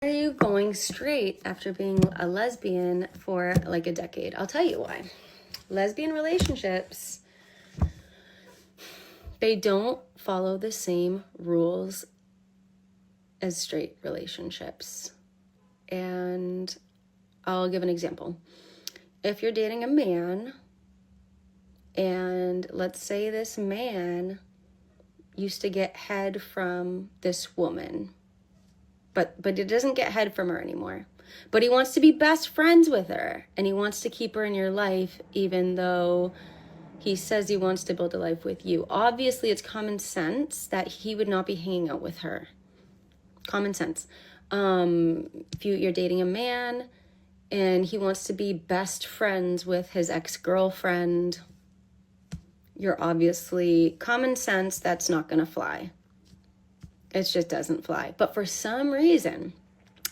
are you going straight after being a lesbian for like a decade? I'll tell you why. Lesbian relationships, they don't follow the same rules as straight relationships. And I'll give an example. If you're dating a man, and let's say this man used to get head from this woman, but it doesn't get head from her anymore. But he wants to be best friends with her, and he wants to keep her in your life, even though he says he wants to build a life with you. Obviously, it's common sense that he would not be hanging out with her. Common sense. If you're dating a man and he wants to be best friends with his ex-girlfriend, you're obviously, common sense, that's not going to fly. It just doesn't fly. But for some reason,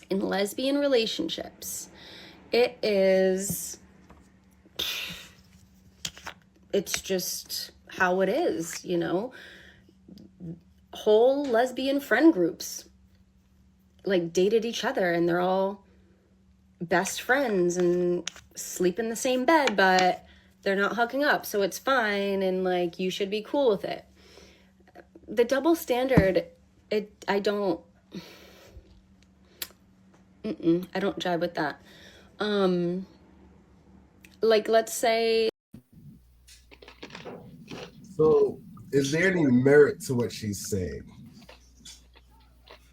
in lesbian relationships, it's just how it is, you know? Whole lesbian friend groups like dated each other, and they're all best friends and sleep in the same bed, but they're not hooking up, so it's fine, and like you should be cool with it. The double standard, I don't jive with that. Like, let's say. So, is there any merit to what she's saying?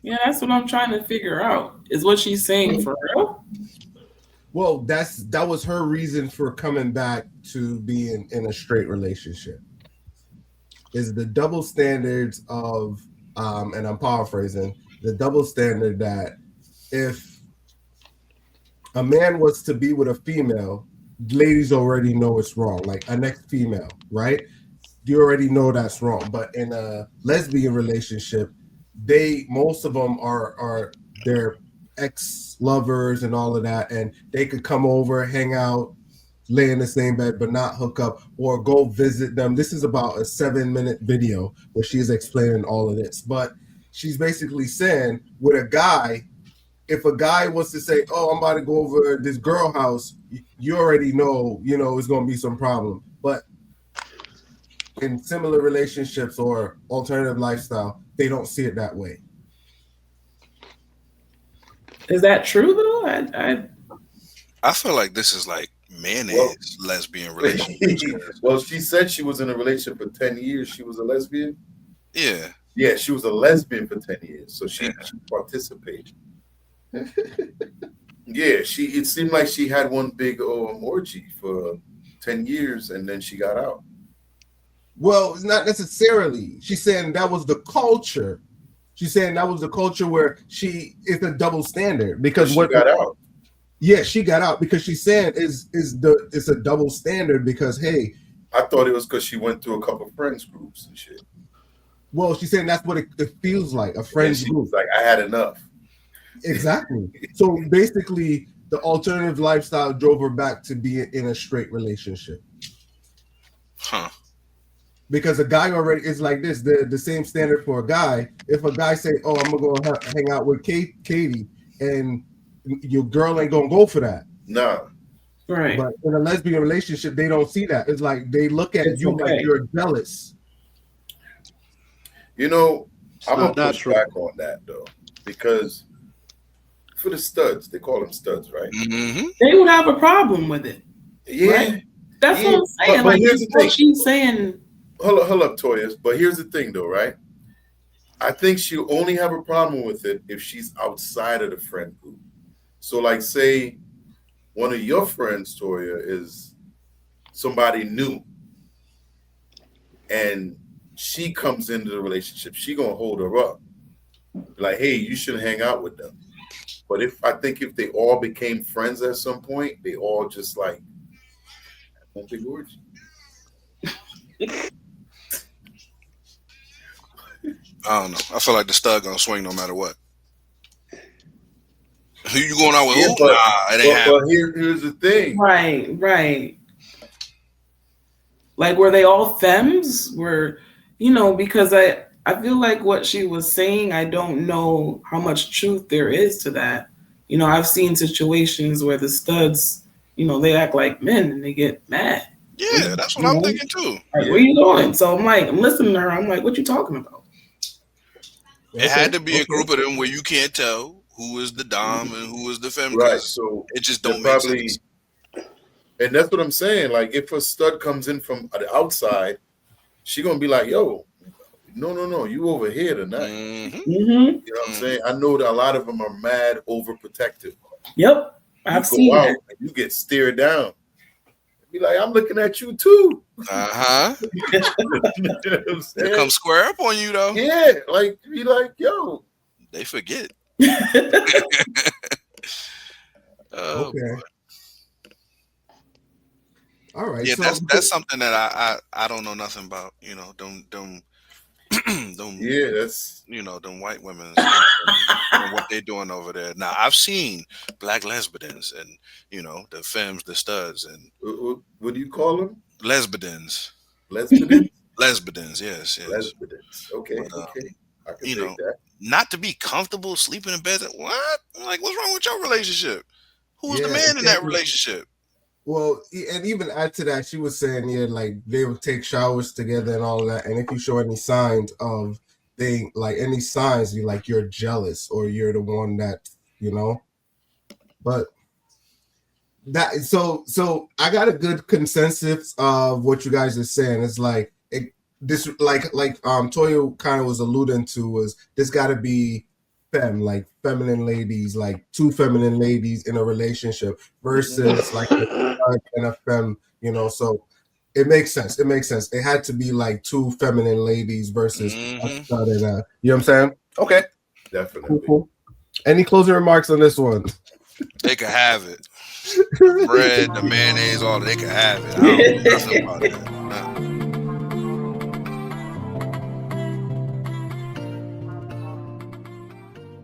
Yeah, that's what I'm trying to figure out. Is what she's saying for real? Well, that was her reason for coming back to being in a straight relationship. Is the double standards of, and I'm paraphrasing, the double standard that if a man was to be with a female, ladies already know it's wrong, like a next female, right? You already know that's wrong. But in a lesbian relationship, most of them are their ex-lovers and all of that, and they could come over, hang out, lay in the same bed, but not hook up or go visit them. This is about a 7-minute video where she's explaining all of this. But she's basically saying with a guy, if a guy wants to say, oh, I'm about to go over this girl house, you already know, it's going to be some problem. But in similar relationships or alternative lifestyle, they don't see it that way. Is that true though? I feel like this is like mayonnaise lesbian relationship. Well, she said she was in a relationship for 10 years. She was a lesbian. Yeah. Yeah, she was a lesbian for 10 years. So she participated. Yeah, it seemed like she had one big orgy for 10 years and then she got out. Well, it's not necessarily. She's saying that was the culture. She's saying that was the culture where it's a double standard because she got out. Yeah, she got out because she's saying it's a double standard because, hey, I thought it was because she went through a couple of friends groups and shit. Well, she's saying that's what it feels like, a friends group. Like, I had enough. Exactly. So basically, the alternative lifestyle drove her back to be in a straight relationship. Huh. Because a guy already is like this, the same standard for a guy. If a guy say, oh, I'm going to hang out with Katie, and your girl ain't going to go for that. No. Right. But in a lesbian relationship, they don't see that. It's like they look at you like you're jealous. I'm going to push back on that, though, because for the studs, they call them studs, right? Mm-hmm. They would have a problem with it. Yeah. Right? That's what I'm saying. But here's the thing. She's saying. Hold up, Toyas. But here's the thing, though, right? I think she'll only have a problem with it if she's outside of the friend group. So, like, say one of your friends, Toya, is somebody new, and she comes into the relationship, she gonna hold her up, like, hey, you should hang out with them. But I think if they all became friends at some point, they all just like one big orgy. I don't know. I feel like the stud gonna swing no matter what. Who you going out with? Yeah, who? Nah, it ain't happening. But here's the thing. Right. Like, were they all femmes? Because I feel like what she was saying, I don't know how much truth there is to that. You know, I've seen situations where the studs, you know, they act like men and they get mad. Yeah, that's what I'm thinking too. Like, where you going? So I'm like, I'm listening to her. I'm like, what you talking about? It had to be a group of them where you can't tell who is the dom and who is the femme. Right. So it just don't make sense. And that's what I'm saying. Like, if a stud comes in from the outside, she gonna be like, "Yo, no, you over here tonight." Mm-hmm. You know what I'm saying? I know that a lot of them are mad overprotective. Yep, I've seen that. You get stared down. Be like, I'm looking at you too. You know what I'm saying? They come square up on you though. Yeah, like be like, yo. They forget. Okay. Boy. All right. Yeah, so that's something that I don't know nothing about. You know, them yeah, that's them white women and what they're doing over there. Now I've seen black lesbians and the femmes, the studs, and what do you call them? Lesbians. Lesbians? Lesbians, yes. Lesbians. Okay, but, okay. I can take that. Not to be comfortable sleeping in bed. What? Like, what's wrong with your relationship? Who's the man in that relationship? Well, and even add to that, she was saying, like they would take showers together and all that. And if you show any signs of any signs, you're jealous or you're the one that, but that, so I got a good consensus of what you guys are saying. It's like, Toya kind of was alluding to was this got to be feminine ladies, like two feminine ladies in a relationship versus like a and a femme, so it makes sense. It had to be like two feminine ladies versus a stud and a, you know what I'm saying? Okay. Definitely. Cool. Any closing remarks on this one? They could have it. Bread, the mayonnaise, all they could have it. I don't know nothing about that.